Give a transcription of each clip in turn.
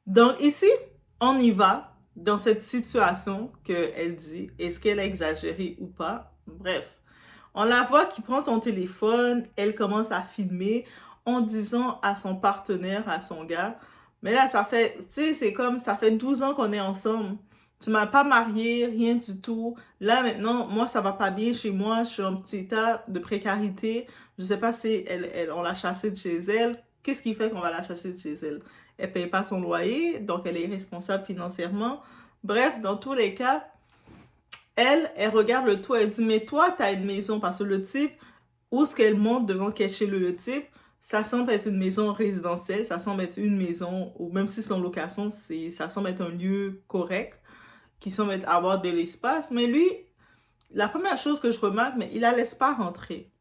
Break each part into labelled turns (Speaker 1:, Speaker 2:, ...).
Speaker 1: Donc ici, on y va dans cette situation qu'elle dit. Est-ce qu'elle a exagéré ou pas? Bref, on la voit qui prend son téléphone, elle commence à filmer en disant à son partenaire, à son gars, mais là, ça fait, tu sais, c'est comme, ça fait 12 ans qu'on est ensemble. Tu m'as pas marié, rien du tout. Là, maintenant, moi, ça va pas bien chez moi. Je suis en petit état de précarité. Je sais pas si on l'a chassée de chez elle. Qu'est-ce qui fait qu'on va la chasser de chez elle? Elle paye pas son loyer, donc elle est responsable financièrement. Bref, dans tous les cas, elle regarde le toit, elle dit, mais toi, t'as une maison, parce que le type, où ce qu'elle monte devant cacher le type, ça semble être une maison résidentielle, ça semble être une maison, ou même si c'est en location, ça semble être un lieu correct, qui semble avoir de l'espace, mais lui, la première chose que je remarque, mais il la laisse pas rentrer.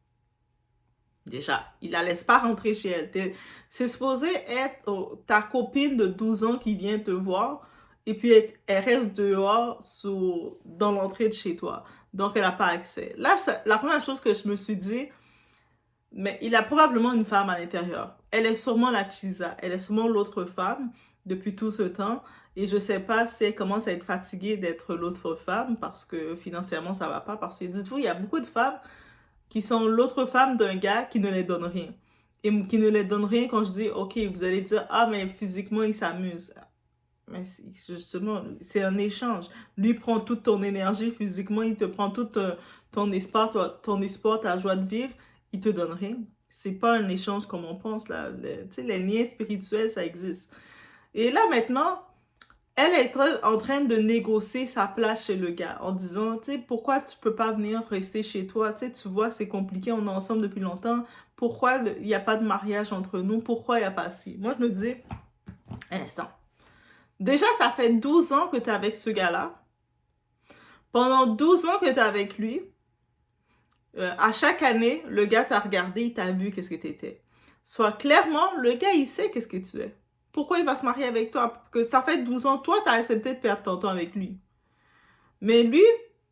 Speaker 1: Déjà, il la laisse pas rentrer chez elle. C'est supposé être ta copine de 12 ans qui vient te voir et puis elle reste dehors dans l'entrée de chez toi. Donc, elle n'a pas accès. Là, la première chose que je me suis dit, mais il a probablement une femme à l'intérieur. Elle est sûrement la Chisa. Elle est sûrement l'autre femme depuis tout ce temps. Et je sais pas si elle commence à être fatiguée d'être l'autre femme parce que financièrement, ça va pas. Parce que dites-vous, il y a beaucoup de femmes qui sont l'autre femme d'un gars qui ne les donne rien. Et qui ne les donne rien quand je dis, OK, vous allez dire, ah, mais physiquement, il s'amuse. Mais justement, c'est un échange. Lui prend toute ton énergie physiquement, il te prend tout ton espoir, ta joie de vivre, il te donne rien. C'est pas un échange comme on pense, là. Tu sais, les liens spirituels, ça existe. Et là, maintenant, elle est en train de négocier sa place chez le gars en disant, tu sais, pourquoi tu peux pas venir rester chez toi? Tu sais, tu vois, c'est compliqué, on est ensemble depuis longtemps. Pourquoi il n'y a pas de mariage entre nous? Pourquoi il n'y a pas si? Moi, je me dis, un instant. Déjà, ça fait 12 ans que tu es avec ce gars-là. Pendant 12 ans que tu es avec lui, à chaque année, le gars t'a regardé, il t'a vu qu'est-ce que tu étais. Soit clairement, le gars, il sait qu'est-ce que tu es. Pourquoi il va se marier avec toi? Parce que ça fait 12 ans, toi, tu as accepté de perdre ton temps avec lui. Mais lui,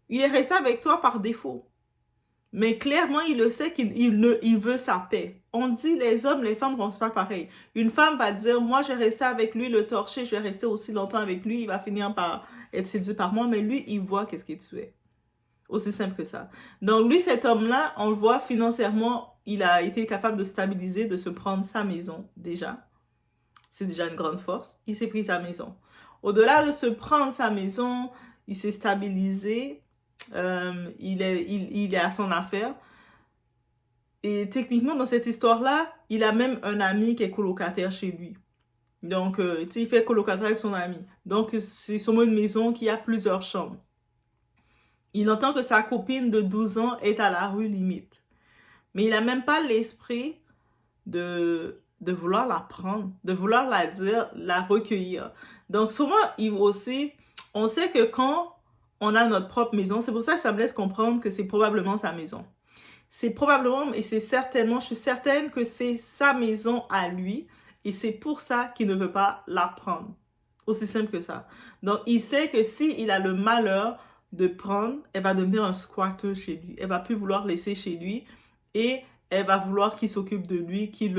Speaker 1: il est resté avec toi par défaut. Mais clairement, il le sait qu'il veut sa paix. On dit les hommes, les femmes ne pensent pas pareil. Une femme va dire, moi, je vais rester avec lui, le torcher, je vais rester aussi longtemps avec lui, il va finir par être séduit par moi, mais lui, il voit qu'est-ce que tu es. Aussi simple que ça. Donc lui, cet homme-là, on le voit financièrement, il a été capable de stabiliser, de se prendre sa maison, déjà. C'est déjà une grande force. Il s'est pris sa maison. Au-delà de se prendre sa maison, il s'est stabilisé, il est à son affaire. Et techniquement, dans cette histoire-là, il a même un ami qui est colocataire chez lui. Donc, tu sais, il fait colocataire avec son ami. Donc, c'est sûrement une maison qui a plusieurs chambres. Il entend que sa copine de 12 ans est à la rue limite. Mais il n'a même pas l'esprit de vouloir la prendre, de vouloir la dire, la recueillir. Donc, souvent, il aussi, on sait que quand on a notre propre maison, c'est pour ça que ça me laisse comprendre que c'est probablement sa maison. C'est probablement, et c'est certainement, je suis certaine que c'est sa maison à lui, et c'est pour ça qu'il ne veut pas la prendre. Aussi simple que ça. Donc, il sait que s'il a le malheur de prendre, elle va devenir un squatter chez lui. Elle va plus vouloir laisser chez lui, et elle va vouloir qu'il s'occupe de lui, qu'il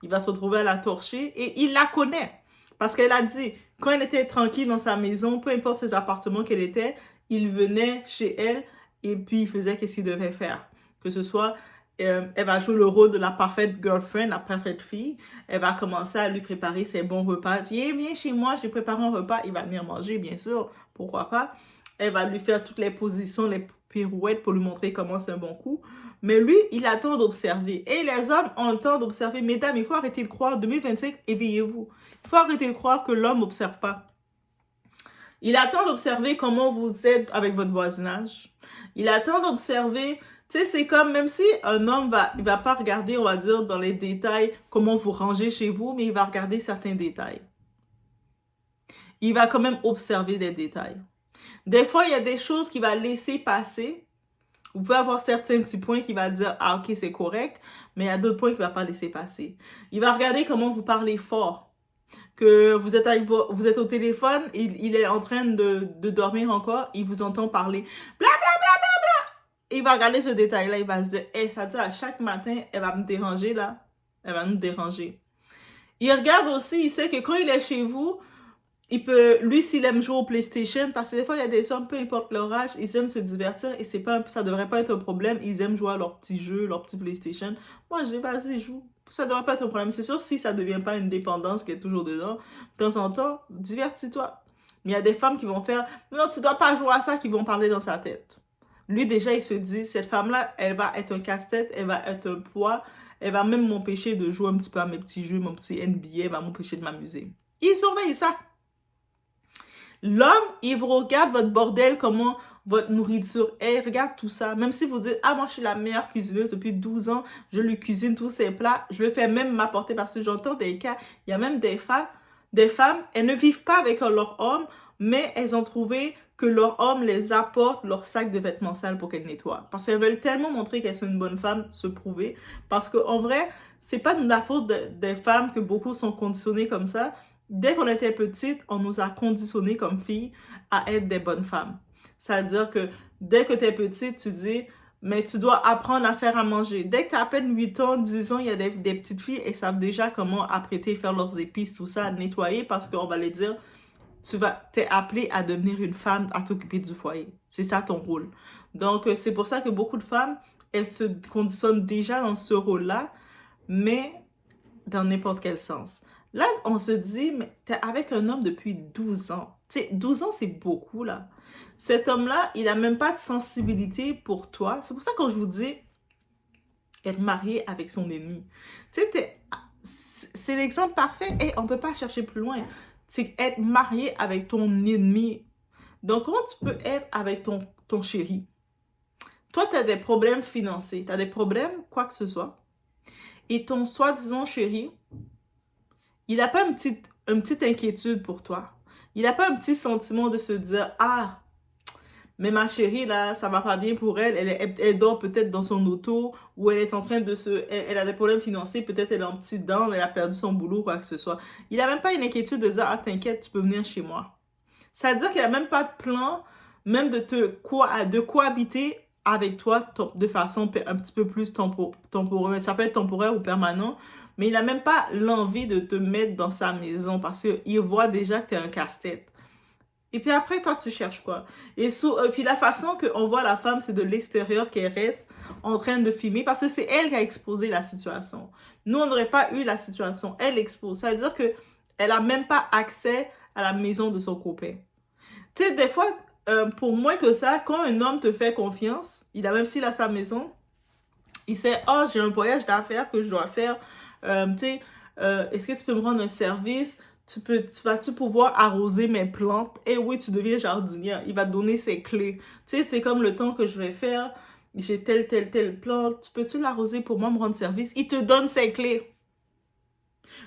Speaker 1: va se retrouver à la torcher, et il la connaît. Parce qu'elle a dit, quand elle était tranquille dans sa maison, peu importe ses appartements qu'elle était, il venait chez elle, et puis il faisait ce qu'il devait faire. Que ce soit, elle va jouer le rôle de la parfaite girlfriend, la parfaite fille. Elle va commencer à lui préparer ses bons repas. Viens chez moi, j'ai préparé un repas. Il va venir manger, bien sûr. Pourquoi pas? Elle va lui faire toutes les positions, les pirouettes pour lui montrer comment c'est un bon coup. Mais lui, il attend d'observer. Et les hommes ont le temps d'observer. Mesdames, il faut arrêter de croire, 2025, éveillez-vous. Il faut arrêter de croire que l'homme n'observe pas. Il attend d'observer comment vous êtes avec votre voisinage. Il attend d'observer, tu sais, c'est comme même si un homme il va pas regarder, on va dire, dans les détails comment vous rangez chez vous, mais il va regarder certains détails. Il va quand même observer des détails. Des fois, il y a des choses qu'il va laisser passer. Vous pouvez avoir certains petits points qui va dire, ah ok, c'est correct, mais il y a d'autres points qu'il va pas laisser passer. Il va regarder comment vous parlez fort. Que vous êtes au téléphone, il est en train de dormir encore, il vous entend parler, bla bla bla bla bla. Et il va regarder ce détail-là, il va se dire, hey, ça dit à chaque matin, elle va me déranger là, elle va nous déranger. Il regarde aussi, il sait que quand il est chez vous, il peut, lui, s'il aime jouer au PlayStation, parce que des fois, il y a des hommes, peu importe leur âge, ils aiment se divertir et c'est pas, ça devrait pas être un problème. Ils aiment jouer à leurs petits jeux, leurs petits PlayStation. Moi, je dis, vas-y, joue. Ça devrait pas être un problème. C'est sûr, si ça devient pas une dépendance qui est toujours dedans, de temps en temps, divertis-toi. Mais il y a des femmes qui vont faire, non, tu dois pas jouer à ça, qui vont parler dans sa tête. Lui, déjà, il se dit, cette femme-là, elle va être un casse-tête, elle va être un poids, elle va même m'empêcher de jouer un petit peu à mes petits jeux, mon petit NBA, elle va m'empêcher de m'amuser. Il surveille ça. L'homme, il vous regarde votre bordel, comment votre nourriture est, regarde tout ça. Même si vous dites, ah, moi, je suis la meilleure cuisineuse depuis 12 ans, je lui cuisine tous ses plats, je le fais même m'apporter parce que j'entends des cas, il y a même des femmes, elles ne vivent pas avec leur homme, mais elles ont trouvé que leur homme les apporte leur sac de vêtements sales pour qu'elles nettoient. Parce qu'elles veulent tellement montrer qu'elles sont une bonne femme, se prouver. Parce qu'en vrai, c'est pas de la faute des femmes que beaucoup sont conditionnées comme ça. Dès qu'on était petite, on nous a conditionnés comme filles à être des bonnes femmes. C'est-à-dire que dès que tu es petite, tu dis, mais tu dois apprendre à faire à manger. Dès que tu as à peine 8 ans, 10 ans, il y a des petites filles et savent déjà comment apprêter, faire leurs épices, tout ça, nettoyer parce qu'on va les dire, t'es appelé à devenir une femme, à t'occuper du foyer. C'est ça ton rôle. Donc, c'est pour ça que beaucoup de femmes, elles se conditionnent déjà dans ce rôle-là, mais dans n'importe quel sens. Là, on se dit, mais t'es avec un homme depuis 12 ans. Tu sais, 12 ans, c'est beaucoup, là. Cet homme-là, il n'a même pas de sensibilité pour toi. C'est pour ça que quand je vous dis être marié avec son ennemi. Tu sais, c'est l'exemple parfait et on ne peut pas chercher plus loin. C'est être marié avec ton ennemi. Donc, comment tu peux être avec ton chéri? Toi, tu as des problèmes financiers, tu as des problèmes, quoi que ce soit. Et ton soi-disant chéri, il n'a pas une petite inquiétude pour toi. Il n'a pas un petit sentiment de se dire, ah, mais ma chérie, là, ça va pas bien pour elle. Elle dort peut-être dans son auto ou elle est en train de se... Elle a des problèmes financiers, peut-être elle est en petite dent, elle a perdu son boulot, quoi que ce soit. Il n'a même pas une inquiétude de dire, ah, t'inquiète, tu peux venir chez moi. Ça veut dire qu'il n'a même pas de plan, même de cohabiter avec toi de façon un petit peu plus temporaire. Ça peut être temporaire ou permanent, mais il n'a même pas l'envie de te mettre dans sa maison parce qu'il voit déjà que tu es un casse-tête. Et puis après, toi, tu cherches quoi? Et puis la façon qu'on voit la femme, c'est de l'extérieur qu'elle reste en train de filmer parce que c'est elle qui a exposé la situation. Nous, on n'aurait pas eu la situation. Elle expose. Ça veut dire qu'elle n'a même pas accès à la maison de son copain. Tu sais, des fois, pour moins que ça, quand un homme te fait confiance, même s'il a sa maison, il sait, oh, j'ai un voyage d'affaires que je dois faire. Tu sais, est-ce que tu peux me rendre un service? Vas-tu pouvoir arroser mes plantes? Eh oui, tu deviens jardinière. Il va te donner ses clés. Tu sais, c'est comme le temps que je vais faire. J'ai telle plante. Peux-tu l'arroser pour moi, me rendre service? Il te donne ses clés.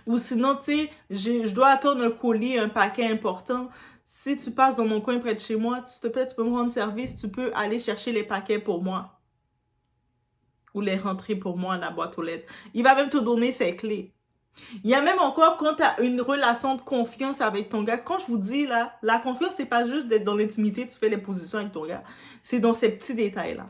Speaker 1: Ou sinon, tu sais, je dois attendre un colis, un paquet important. Si tu passes dans mon coin près de chez moi, s'il te plaît, tu peux me rendre service. Tu peux aller chercher les paquets pour moi. Ou les rentrer pour moi à la boîte aux lettres. Il va même te donner ses clés. Il y a même encore quand tu as une relation de confiance avec ton gars. Quand je vous dis là, la confiance, c'est pas juste d'être dans l'intimité, tu fais les positions avec ton gars. C'est dans ces petits détails-là.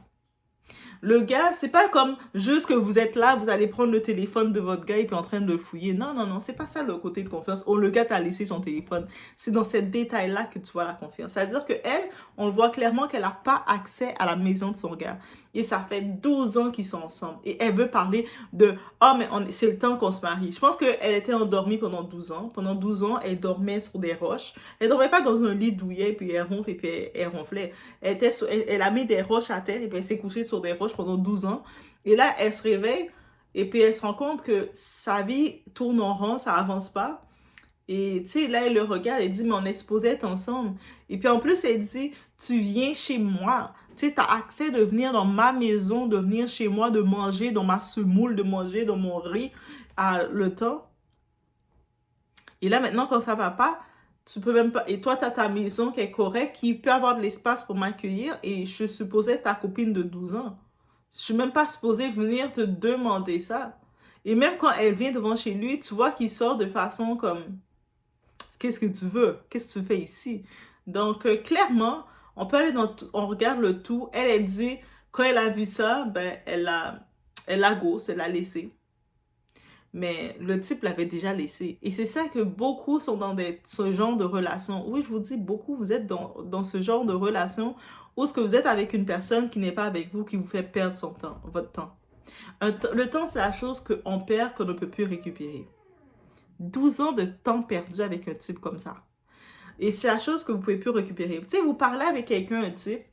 Speaker 1: Le gars, c'est pas comme juste que vous êtes là, vous allez prendre le téléphone de votre gars et puis en train de le fouiller. Non, non, non, c'est pas ça le côté de confiance. Oh, le gars t'a laissé son téléphone. C'est dans ces détails-là que tu vois la confiance. C'est-à-dire qu'elle, on le voit clairement qu'elle n'a pas accès à la maison de son gars. Et ça fait 12 ans qu'ils sont ensemble. Et elle veut parler de, oh, mais c'est le temps qu'on se marie. Je pense qu'elle était endormie pendant 12 ans. Pendant 12 ans, elle dormait sur des roches. Elle dormait pas dans un lit douillet, puis elle ronfle et puis elle ronflait. Elle a mis des roches à terre et puis elle s'est couchée sur des roches pendant 12 ans. Et là, elle se réveille et puis elle se rend compte que sa vie tourne en rond, ça avance pas. Et tu sais, là, elle le regarde, elle dit, mais on est supposé être ensemble. Et puis en plus, elle dit, tu viens chez moi. Tu sais, tu as accès de venir dans ma maison, de venir chez moi, de manger dans ma semoule, de manger dans mon riz à le temps. Et là, maintenant, quand ça va pas, tu peux même pas. Et toi, tu as ta maison qui est correcte, qui peut avoir de l'espace pour m'accueillir. Et je supposais ta copine de 12 ans. Je suis même pas supposée venir te demander ça. Et même quand elle vient devant chez lui, tu vois qu'il sort de façon comme, qu'est-ce que tu veux? Qu'est-ce que tu fais ici? Donc, clairement, on peut aller on regarde le tout. Elle dit, quand elle a vu ça, ben, elle a ghost, elle l'a laissé. mais le type l'avait déjà laissé. Et c'est ça que beaucoup sont dans ce genre de relation. Oui, je vous dis, beaucoup, vous êtes dans ce genre de relation où ce que vous êtes avec une personne qui n'est pas avec vous, qui vous fait perdre son temps, votre temps. Le temps, c'est la chose qu'on perd, qu'on ne peut plus récupérer. 12 ans de temps perdu avec un type comme ça. Et c'est la chose que vous pouvez plus récupérer. Tu sais, vous parlez avec quelqu'un, un type,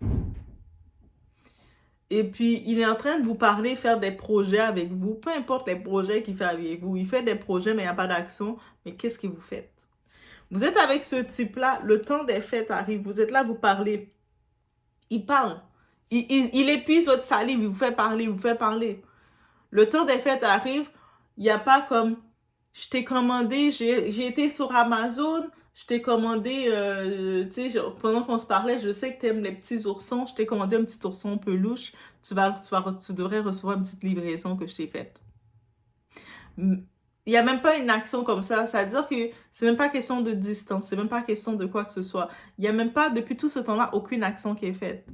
Speaker 1: et puis il est en train de vous parler, faire des projets avec vous. Peu importe les projets qu'il fait avec vous. Il fait des projets, mais il n'y a pas d'action. Mais qu'est-ce que vous faites? Vous êtes avec ce type-là, le temps des fêtes arrive. Vous êtes là, vous parlez. Il parle. Il épuise votre salive, il vous fait parler, il vous fait parler. Le temps des fêtes arrive, il n'y a pas comme, je t'ai commandé, j'ai été sur Amazon, je t'ai commandé, tu sais, pendant qu'on se parlait, je sais que tu aimes les petits oursons, je t'ai commandé un petit ourson peluche, tu devrais recevoir une petite livraison que je t'ai faite. Il n'y a même pas une action comme ça, c'est-à-dire que c'est même pas question de distance, c'est même pas question de quoi que ce soit. Il n'y a même pas, depuis tout ce temps-là, aucune action qui est faite.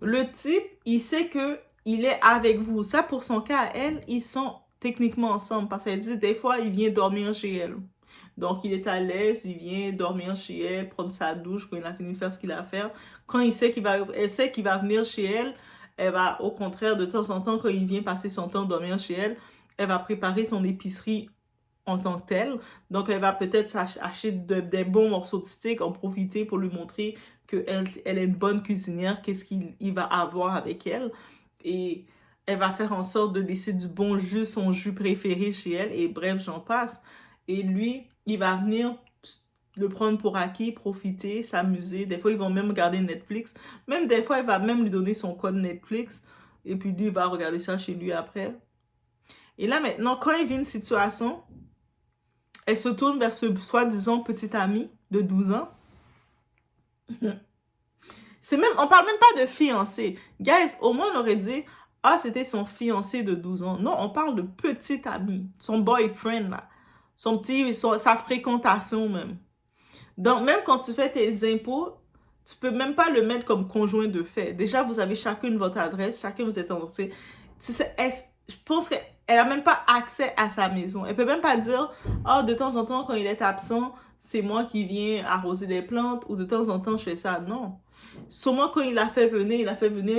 Speaker 1: Le type, il sait que il est avec vous. Ça, pour son cas à elle, ils sont techniquement ensemble parce qu'elle dit des fois, il vient dormir chez elle. Donc, il est à l'aise, il vient dormir chez elle, prendre sa douche quand il a fini de faire ce qu'il a à faire. Quand elle sait qu'il va venir chez elle, elle va, au contraire, de temps en temps, quand il vient passer son temps dormir chez elle, elle va préparer son épicerie en tant que telle. Donc, elle va peut-être acheter des bons morceaux de steak, en profiter pour lui montrer qu'elle est une bonne cuisinière, qu'est-ce qu'il va avoir avec elle. Et elle va faire en sorte de laisser du bon jus, son jus préféré chez elle. Et bref, j'en passe. Et lui, il va venir le prendre pour acquis, profiter, s'amuser. Des fois, ils vont même regarder Netflix. Même des fois, il va même lui donner son code Netflix. Et puis, lui, il va regarder ça chez lui après. Et là, maintenant, quand il vit une situation, elle se tourne vers ce soi-disant petit ami de 12 ans. On parle même pas de fiancé. Guys, au moins on aurait dit, ah, c'était son fiancé de 12 ans. Non, on parle de petit ami. Son boyfriend, là. Sa fréquentation même. Donc, même quand tu fais tes impôts, tu peux même pas le mettre comme conjoint de fait. Déjà, vous avez chacune votre adresse, chacun vous êtes enregistré. Tu sais, je pense qu'elle a même pas accès à sa maison. Elle peut même pas dire, oh, de temps en temps, quand il est absent, c'est moi qui viens arroser des plantes, ou de temps en temps, je fais ça. Non. Sûrement, quand il l'a fait venir, il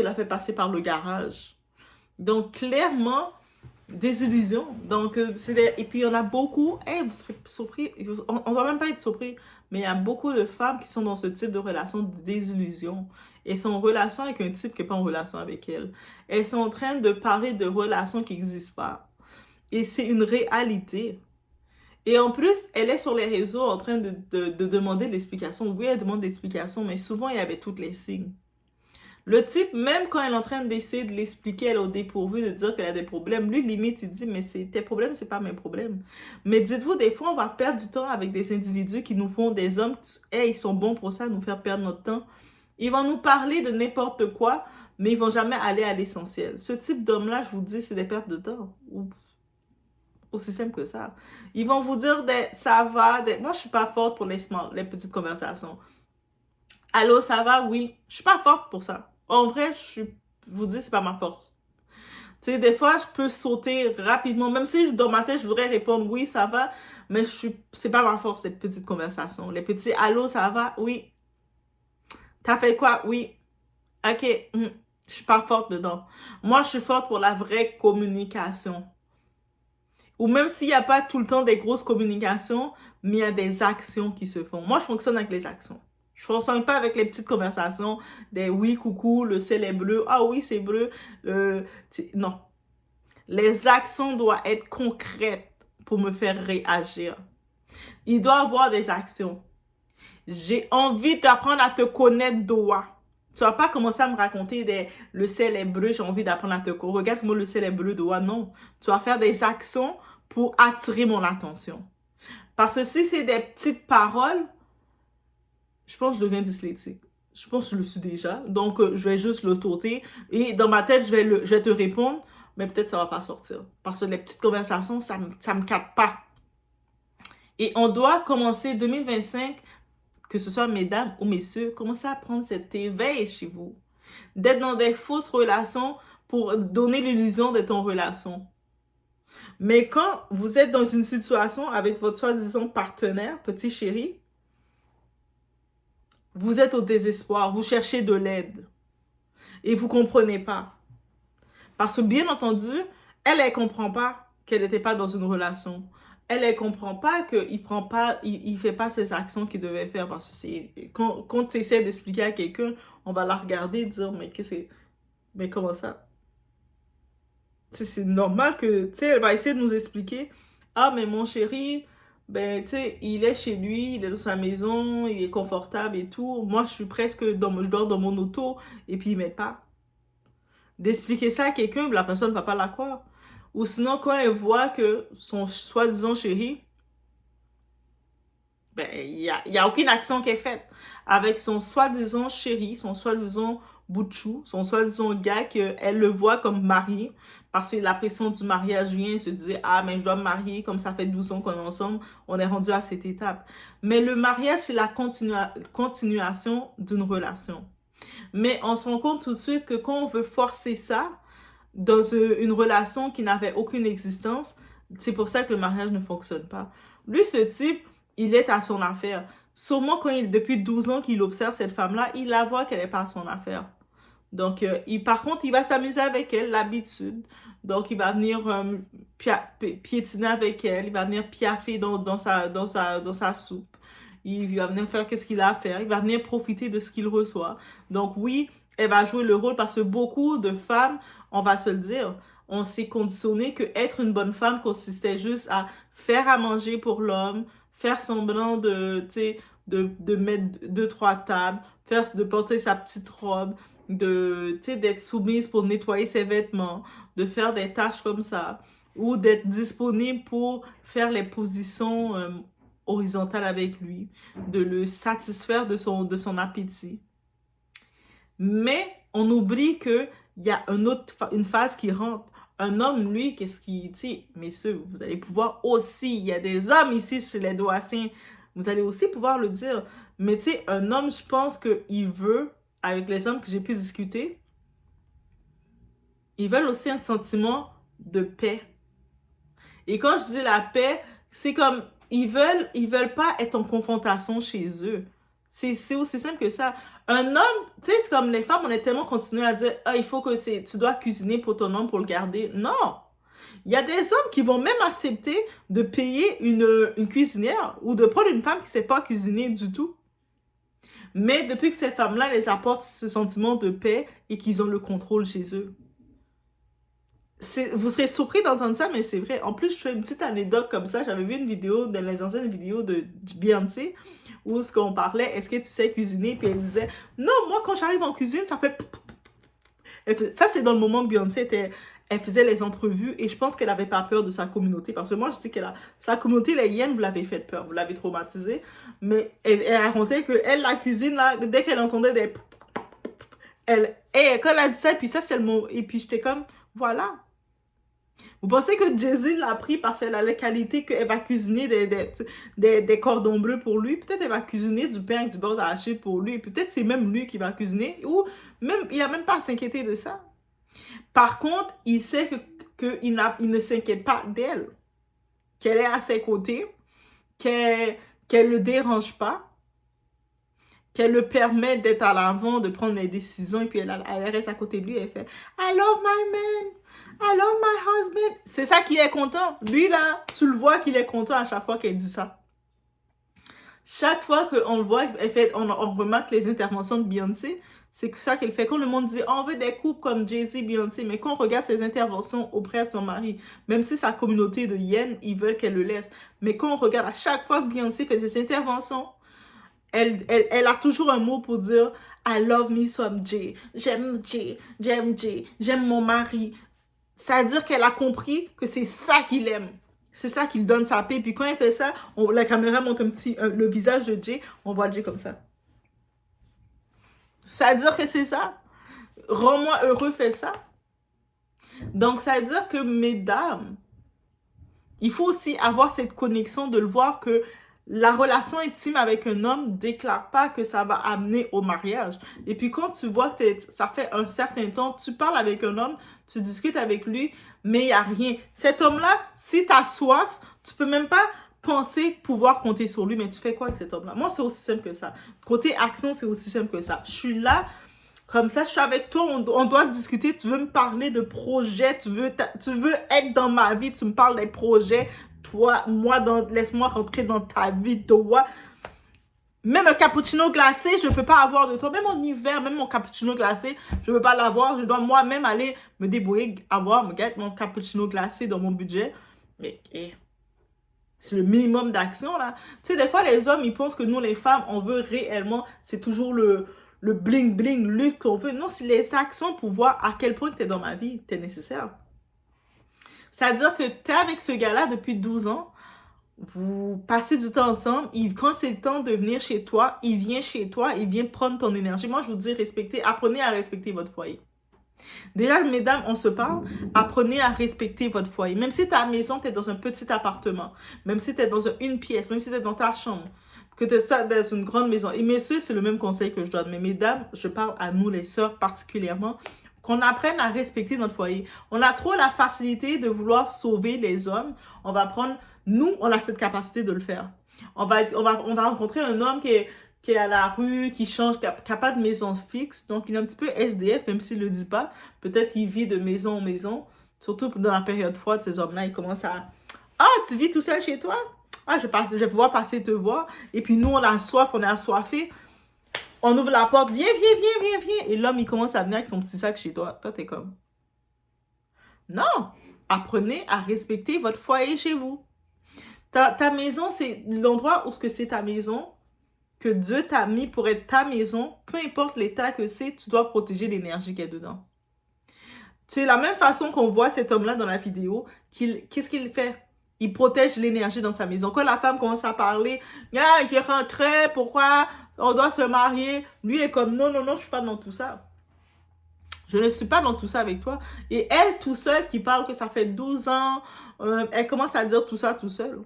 Speaker 1: l'a fait passer par le garage. Donc, clairement, désillusion. Donc, et puis, il y en a beaucoup, hey, vous serez surpris, on ne doit même pas être surpris, mais il y a beaucoup de femmes qui sont dans ce type de relation de désillusion. Elles sont en relation avec un type qui n'est pas en relation avec elles. Elles sont en train de parler de relations qui n'existent pas. Et c'est une réalité. Et en plus, elle est sur les réseaux en train de demander de l'explication. Oui, elle demande de l'explication, mais souvent, il y avait toutes les signes. Le type, même quand elle est en train d'essayer de l'expliquer, elle est au dépourvu, de dire qu'elle a des problèmes, lui, limite, il dit, mais tes problèmes, c'est pas mes problèmes. Mais dites-vous, des fois, on va perdre du temps avec des individus qui nous font des hommes, hey, ils sont bons pour ça, nous faire perdre notre temps. Ils vont nous parler de n'importe quoi, mais ils vont jamais aller à l'essentiel. Ce type d'homme-là, je vous dis, c'est des pertes de temps. Aussi simple que ça. Ils vont vous dire ça va. Moi, je suis pas forte pour les petites conversations. Allô, ça va? Oui. Je suis pas forte pour ça. En vrai, je vous dis, c'est pas ma force. Tu sais, des fois, je peux sauter rapidement. Même si dans ma tête, je voudrais répondre oui, ça va. Mais c'est pas ma force, les petites conversations. Les petits allô, ça va? Oui. T'as fait quoi? Oui. Ok. Je suis pas forte dedans. Moi, je suis forte pour la vraie communication. Ou même s'il n'y a pas tout le temps des grosses communications, mais il y a des actions qui se font. Moi, je fonctionne avec les actions. Je ne fonctionne pas avec les petites conversations, des oui, coucou, le ciel est bleu, ah oui, c'est bleu. Non. Les actions doivent être concrètes pour me faire réagir. Il doit y avoir des actions. J'ai envie d'apprendre à te connaître, Doa. Tu vas pas commencer à me raconter le ciel est bleu, j'ai envie d'apprendre à te connaître. Regarde comment le ciel est bleu, Doa. Non. Tu vas faire des actions pour attirer mon attention. Parce que si c'est des petites paroles, je pense que je deviens dyslexique. Je pense que je le suis déjà. Donc, je vais juste le sauter. Et dans ma tête, je vais te répondre, mais peut-être ça va pas sortir. Parce que les petites conversations, ça me capte pas. Et on doit commencer 2025, que ce soit mesdames ou messieurs, commencer à prendre cet éveil chez vous. D'être dans des fausses relations pour donner l'illusion d'être en relation. Mais quand vous êtes dans une situation avec votre soi-disant partenaire, petit chéri, vous êtes au désespoir, vous cherchez de l'aide et vous comprenez pas. Parce que bien entendu, elle comprend pas qu'elle n'était pas dans une relation. Elle comprend pas qu'il prend pas, il fait pas ses actions qu'il devait faire. Parce que quand tu essaies d'expliquer à quelqu'un, on va la regarder et dire, mais mais comment ça? C'est normal que, tu sais, elle va essayer de nous expliquer, ah, mais mon chéri, ben, tu sais, il est chez lui, il est dans sa maison, il est confortable et tout. Moi, je suis presque je dors dans mon auto, et puis il m'aide pas. D'expliquer ça à quelqu'un, la personne ne va pas la croire. Ou sinon, quand elle voit que son soi-disant chéri, ben, y a aucune action qui est faite avec son soi-disant chéri, son soi-disant bout de chou, son soi-disant gars qu'elle le voit comme marié, parce que la pression du mariage vient et se dit, ah, mais je dois me marier, comme ça fait 12 ans qu'on est ensemble, on est rendu à cette étape. Mais le mariage, c'est la continuation d'une relation. Mais on se rend compte tout de suite que quand on veut forcer ça dans une relation qui n'avait aucune existence, c'est pour ça que le mariage ne fonctionne pas. Lui, ce type, il est à son affaire. Sûrement quand depuis 12 ans qu'il observe cette femme-là, il la voit qu'elle n'est pas à son affaire. Donc, par contre, il va s'amuser avec elle, l'habitude. Donc, il va venir piétiner avec elle, il va venir piaffer dans sa soupe. Il va venir faire qu'est-ce qu'il a à faire, il va venir profiter de ce qu'il reçoit. Donc, oui, elle va jouer le rôle parce que beaucoup de femmes, on va se le dire, on s'est conditionné que être une bonne femme consistait juste à faire à manger pour l'homme, faire semblant de mettre deux, trois tables, de porter sa petite robe, d'être soumise pour nettoyer ses vêtements, de faire des tâches comme ça, ou d'être disponible pour faire les positions horizontales avec lui, de le satisfaire de son appétit. Mais on oublie qu'il y a une phase qui rentre. Un homme, lui, qu'est-ce qu'il dit? Messieurs, vous allez pouvoir aussi, il y a des hommes ici chez les Doassiens, vous allez aussi pouvoir le dire. Mais tu sais, un homme, je pense qu'il veut, avec les hommes que j'ai pu discuter, ils veulent aussi un sentiment de paix. Et quand je dis la paix, c'est comme, ils veulent pas être en confrontation chez eux. C'est aussi simple que ça. Un homme, tu sais, c'est comme les femmes, on est tellement continué à dire, ah, il faut que tu dois cuisiner pour ton homme pour le garder. Non! Il y a des hommes qui vont même accepter de payer une cuisinière ou de prendre une femme qui ne sait pas cuisiner du tout. Mais depuis que ces femmes-là les apportent ce sentiment de paix et qu'ils ont le contrôle chez eux. Vous serez surpris d'entendre ça, mais c'est vrai. En plus, je fais une petite anecdote comme ça. J'avais vu une vidéo, dans les anciennes vidéos de Beyoncé, où ce qu'on parlait, est-ce que tu sais cuisiner? Puis elle disait, non, moi, quand j'arrive en cuisine, ça fait... Ça, c'est dans le moment où Beyoncé elle faisait les entrevues et je pense qu'elle avait pas peur de sa communauté. Parce que moi, je dis que sa communauté, les hyènes, vous l'avez fait peur, vous l'avez traumatisée. Mais elle racontait qu'elle, la cuisine, là, dès qu'elle entendait des... Et quand elle a dit ça, puis ça, c'est le mot... Et puis j'étais comme, voilà. Vous pensez que Jay-Z l'a pris parce qu'elle a la qualité qu'elle va cuisiner des cordons bleus pour lui? Peut-être elle va cuisiner du pain avec du beurre d'arachide pour lui. Peut-être c'est même lui qui va cuisiner. Ou même, il n'a même pas à s'inquiéter de ça. Par contre, il sait qu'il ne s'inquiète pas d'elle. Qu'elle est à ses côtés. Qu'elle ne le dérange pas. Qu'elle le permet d'être à l'avant, de prendre les décisions. Et puis elle reste à côté de lui et elle fait « I love my man. I love my husband. » C'est ça qu'il est content. Lui, là, tu le vois qu'il est content à chaque fois qu'elle dit ça. Chaque fois qu'on le voit, on remarque les interventions de Beyoncé, c'est ça qu'elle fait. Quand le monde dit, oh, on veut des couples comme Jay-Z, Beyoncé, mais quand on regarde ses interventions auprès de son mari, même si sa communauté de hyènes, ils veulent qu'elle le laisse. Mais quand on regarde à chaque fois que Beyoncé fait ses interventions, elle a toujours un mot pour dire I love me some Jay. J'aime Jay, j'aime mon mari. C'est-à-dire qu'elle a compris que c'est ça qu'il aime. C'est ça qu'il donne sa paix. Puis quand elle fait ça, la caméra montre le visage de Jay, on voit Jay comme ça. C'est-à-dire que c'est ça. Rends-moi heureux, fais ça. Donc, ça veut dire que, mesdames, il faut aussi avoir cette connexion de le voir que la relation intime avec un homme déclare pas que ça va amener au mariage. Et puis quand tu vois que ça fait un certain temps, tu parles avec un homme, tu discutes avec lui, mais il n'y a rien. Cet homme-là, si tu as soif, tu peux même pas penser pouvoir compter sur lui, mais tu fais quoi avec cet homme-là? Moi, c'est aussi simple que ça. Côté action, c'est aussi simple que ça. Je suis là, comme ça, je suis avec toi, on doit discuter, tu veux me parler de projets, tu veux être dans ma vie, tu me parles des projets, toi, moi, laisse-moi rentrer dans ta vie, toi. Même un cappuccino glacé, je ne peux pas avoir de toi. Même en hiver, même mon cappuccino glacé, je ne peux pas l'avoir. Je dois moi-même aller me débrouiller, mon cappuccino glacé dans mon budget. Mais c'est le minimum d'action, là. Tu sais, des fois, les hommes, ils pensent que nous, les femmes, on veut réellement, c'est toujours le bling-bling, lutte qu'on veut. Non, c'est les actions pour voir à quel point tu es dans ma vie, tu es nécessaire. C'est-à-dire que tu es avec ce gars-là depuis 12 ans, vous passez du temps ensemble, quand c'est le temps de venir chez toi, il vient chez toi, il vient prendre ton énergie. Moi, je vous dis, apprenez à respecter votre foyer. Déjà, mesdames, on se parle, apprenez à respecter votre foyer. Même si ta maison, tu es dans un petit appartement, même si tu es dans une pièce, même si tu es dans ta chambre, que tu es dans une grande maison. Et messieurs, c'est le même conseil que je donne. Mais mesdames, je parle à nous, les sœurs particulièrement, qu'on apprenne à respecter notre foyer. On a trop la facilité de vouloir sauver les hommes. On va prendre, nous, on a cette capacité de le faire. On va rencontrer un homme qui est à la rue, qui change, qui n'a pas de maison fixe. Donc, il est un petit peu SDF, même s'il ne le dit pas. Peut-être qu'il vit de maison en maison. Surtout dans la période froide, ces hommes-là, ils commencent à... Ah, tu vis tout seul chez toi? Ah, je vais pouvoir passer te voir. Et puis nous, on a soif, on est assoiffés. On ouvre la porte, viens. Et l'homme, il commence à venir avec son petit sac chez toi. Toi, t'es comme... Non! Apprenez à respecter votre foyer chez vous. Ta maison, c'est l'endroit où c'est ta maison, que Dieu t'a mis pour être ta maison. Peu importe l'état que c'est, tu dois protéger l'énergie qu'il y a dedans. C'est la même façon qu'on voit cet homme-là dans la vidéo. Qu'est-ce qu'il fait? Il protège l'énergie dans sa maison. Quand la femme commence à parler, ah, il est rentré, pourquoi on doit se marier? Lui est comme, non, je suis pas dans tout ça. Je ne suis pas dans tout ça avec toi. Et elle, tout seul, qui parle que ça fait 12 ans, elle commence à dire tout ça tout seul.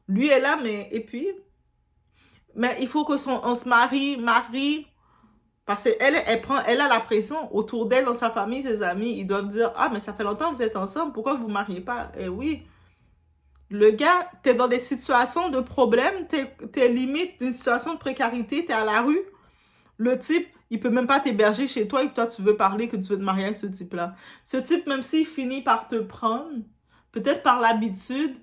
Speaker 1: Lui est là, et puis, mais il faut qu'on se marie, parce qu'elle a la pression autour d'elle, dans sa famille, ses amis, ils doivent dire, ah, mais ça fait longtemps que vous êtes ensemble, pourquoi vous ne vous mariez pas? Eh oui. Le gars, t'es dans des situations de problème, t'es limite d'une situation de précarité, t'es à la rue. Le type, il peut même pas t'héberger chez toi et que toi, tu veux parler, que tu veux te marier avec ce type-là. Ce type, même s'il finit par te prendre, peut-être par l'habitude,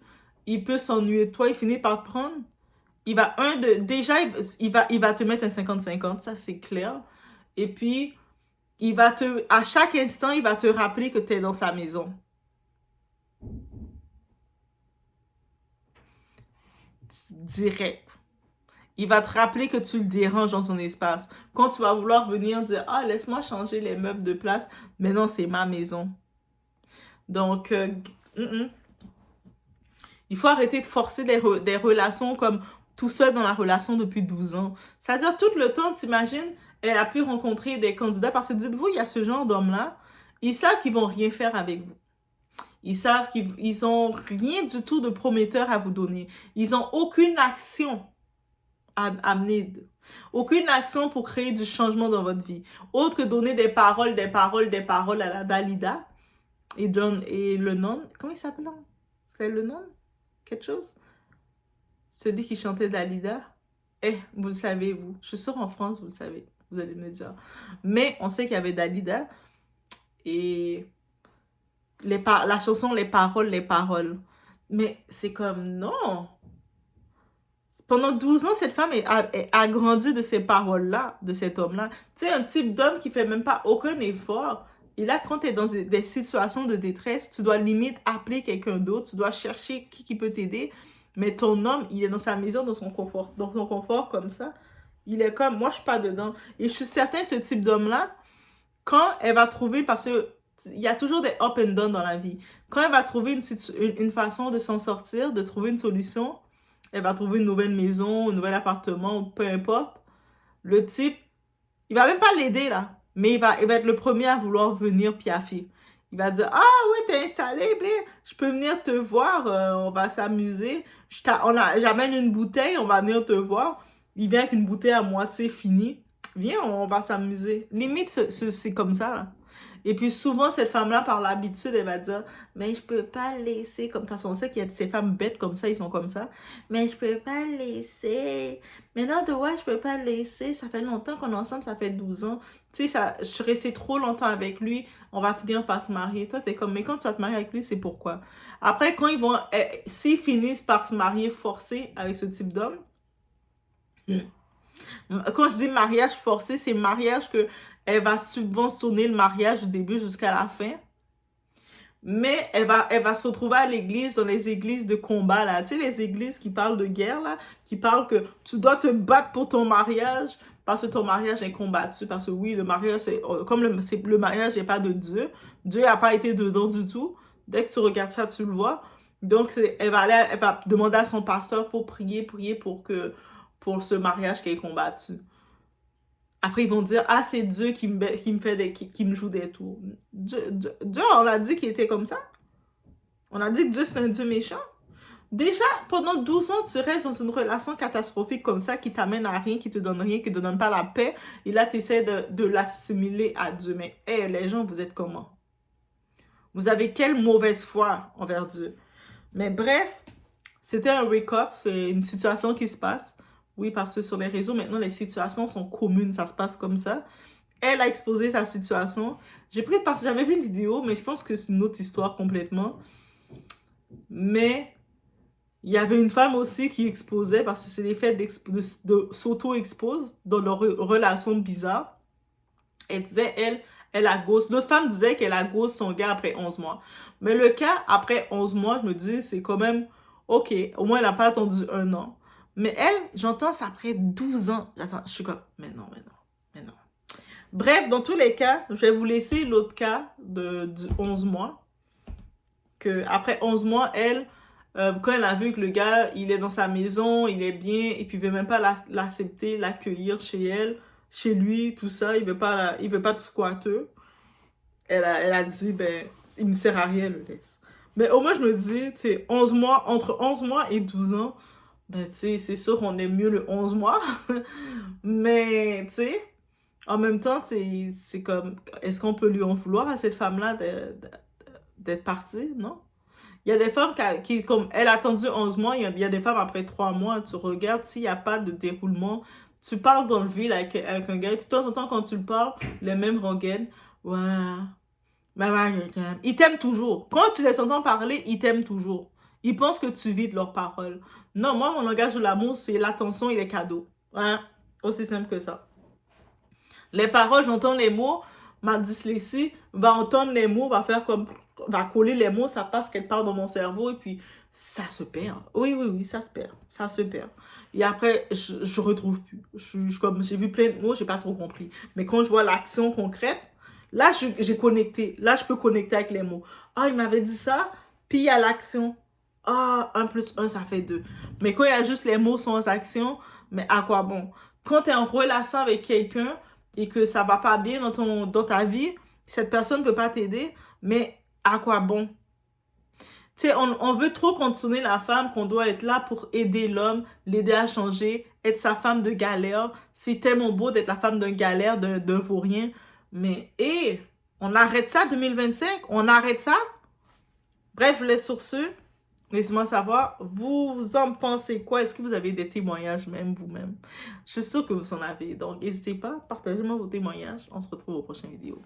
Speaker 1: il peut s'ennuyer de toi, il finit par te prendre. Déjà, il va te mettre un 50-50, ça c'est clair. Et puis, à chaque instant, il va te rappeler que tu es dans sa maison. Direct. Il va te rappeler que tu le déranges dans son espace. Quand tu vas vouloir venir dire, ah, laisse-moi changer les meubles de place, mais non, c'est ma maison. Donc, il faut arrêter de forcer des relations comme tout seul dans la relation depuis 12 ans. C'est-à-dire, tout le temps, t'imagines, elle a pu rencontrer des candidats parce que dites-vous, il y a ce genre d'hommes-là, ils savent qu'ils vont rien faire avec vous. Ils savent qu'ils n'ont rien du tout de prometteur à vous donner. Ils n'ont aucune action à amener. Aucune action pour créer du changement dans votre vie. Autre que donner des paroles à la Dalida et le non. Comment il s'appelle? C'est le non? Quelque chose? Celui qui chantait Dalida. Vous le savez, vous. Je suis sûre en France, vous le savez. Vous allez me dire. Mais on sait qu'il y avait Dalida. Et la chanson, les paroles. Mais c'est comme, non. Pendant 12 ans, cette femme a grandi de ces paroles-là, de cet homme-là. Tu sais, un type d'homme qui fait même pas aucun effort. Et là, quand tu es dans des situations de détresse, tu dois limite appeler quelqu'un d'autre. Tu dois chercher qui peut t'aider. Mais ton homme, il est dans sa maison, dans son confort comme ça. Il est comme, moi, je suis pas dedans. Et je suis certain, ce type d'homme-là, quand elle va trouver, parce que il y a toujours des up and down dans la vie. Quand elle va trouver une façon de s'en sortir, de trouver une solution, elle va trouver une nouvelle maison, un nouvel appartement, peu importe. Le type, il va même pas l'aider là, mais il va être le premier à vouloir venir piaffer. Il va dire, ah oui, t'es installé, ben, je peux venir te voir, on va s'amuser. J'amène une bouteille, on va venir te voir. Il vient avec une bouteille à moitié finie. Viens, on va s'amuser. Limite, c'est comme ça, là. Et puis souvent, cette femme-là, par l'habitude, elle va dire, mais je peux pas le laisser, comme parce qu'on sait qu'il y a ces femmes bêtes comme ça, ils sont comme ça. Mais je peux pas le laisser. Mais non, de ouais, je peux pas le laisser. Ça fait longtemps qu'on est ensemble, ça fait 12 ans. Tu sais, je suis restée trop longtemps avec lui, on va finir par se marier. Toi, t'es comme, mais quand tu vas te marier avec lui, c'est pourquoi? Après, quand s'ils finissent par se marier forcés avec ce type d'homme, quand je dis mariage forcé, c'est mariage que elle va subventionner le mariage du début jusqu'à la fin. Mais elle va se retrouver à l'église, dans les églises de combat, là. Tu sais, les églises qui parlent de guerre, là, qui parlent que tu dois te battre pour ton mariage, parce que ton mariage est combattu. Parce que oui, le mariage, comme le mariage n'est pas de Dieu, Dieu n'a pas été dedans du tout. Dès que tu regardes ça, tu le vois. Donc, elle va demander à son pasteur, il faut prier pour ce mariage qui est combattu. Après, ils vont dire, ah, c'est Dieu qui me fait qui me joue des tours. Dieu, on a dit qu'il était comme ça. On a dit que Dieu, c'est un Dieu méchant. Déjà, pendant 12 ans, tu restes dans une relation catastrophique comme ça, qui t'amène à rien, qui te donne rien, qui te donne pas la paix. Et là, tu essaies de l'assimiler à Dieu. Mais, hé, les gens, vous êtes comment? Vous avez quelle mauvaise foi envers Dieu? Mais bref, c'était un wake-up, c'est une situation qui se passe. Oui, parce que sur les réseaux, maintenant, les situations sont communes, ça se passe comme ça. Elle a exposé sa situation. J'ai pris parce que j'avais vu une vidéo, mais je pense que c'est une autre histoire complètement. Mais il y avait une femme aussi qui exposait, parce que c'est l'effet de s'auto-expose dans leur relation bizarre. Elle disait, elle a ghost. L'autre femme disait qu'elle a ghost son gars après 11 mois. Mais le cas après 11 mois, je me dis, c'est quand même, ok, au moins elle n'a pas attendu 1 an. Mais elle, j'entends ça après 12 ans. J'attends, je suis comme, mais non, mais non, mais non. Bref, dans tous les cas, je vais vous laisser l'autre cas du 11 mois. Que après 11 mois, elle, quand elle a vu que le gars, il est dans sa maison, il est bien, et puis il veut même pas l'accepter, l'accueillir chez elle, chez lui, tout ça, il veut pas de squatter. Elle a dit, ben, il ne sert à rien, le laisse. Mais au moins, je me dis, tu sais, 11 mois, entre 11 mois et 12 ans, ben, tu sais, c'est sûr qu'on aime mieux le 11 mois. Mais, tu sais, en même temps, c'est comme, est-ce qu'on peut lui en vouloir à cette femme-là d'être partie, non? Il y a des femmes comme elle a attendu 11 mois, il y a des femmes après 3 mois, tu regardes, s'il n'y a pas de déroulement, tu parles dans le vide avec un gars, et puis de temps en temps, quand tu le parles, les mêmes rengaines, ouais, ben ouais, je t'aime. Ils t'aiment toujours. Quand tu les entends parler, ils t'aiment toujours. Ils pensent que tu vis de leurs paroles. Non, moi, mon langage de l'amour, c'est l'attention et les cadeaux. Hein? Aussi simple que ça. Les paroles, j'entends les mots, ma dyslexie va entendre les mots, va coller les mots, ça passe quelque part dans mon cerveau et puis ça se perd. Oui, oui, oui, ça se perd. Ça se perd. Et après, je retrouve plus. Comme j'ai vu plein de mots, j'ai pas trop compris. Mais quand je vois l'action concrète, là, j'ai connecté. Là, je peux connecter avec les mots. Ah, il m'avait dit ça, puis il y a l'action. Ah, 1 plus 1, ça fait 2. Mais quand il y a juste les mots sans action, mais à quoi bon? Quand tu es en relation avec quelqu'un, et que ça va pas bien dans ta vie, cette personne ne peut pas t'aider, mais à quoi bon? Tu sais, on veut trop continuer la femme qu'on doit être là pour aider l'homme, l'aider à changer, être sa femme de galère. C'est tellement beau d'être la femme d'un galère, d'un vaurien. Mais, hé, on arrête ça 2025? On arrête ça? Bref, les sur ce, laissez-moi savoir, vous en pensez quoi? Est-ce que vous avez des témoignages même vous-même? Je suis sûre que vous en avez. Donc, n'hésitez pas, partagez-moi vos témoignages. On se retrouve aux prochaines vidéos.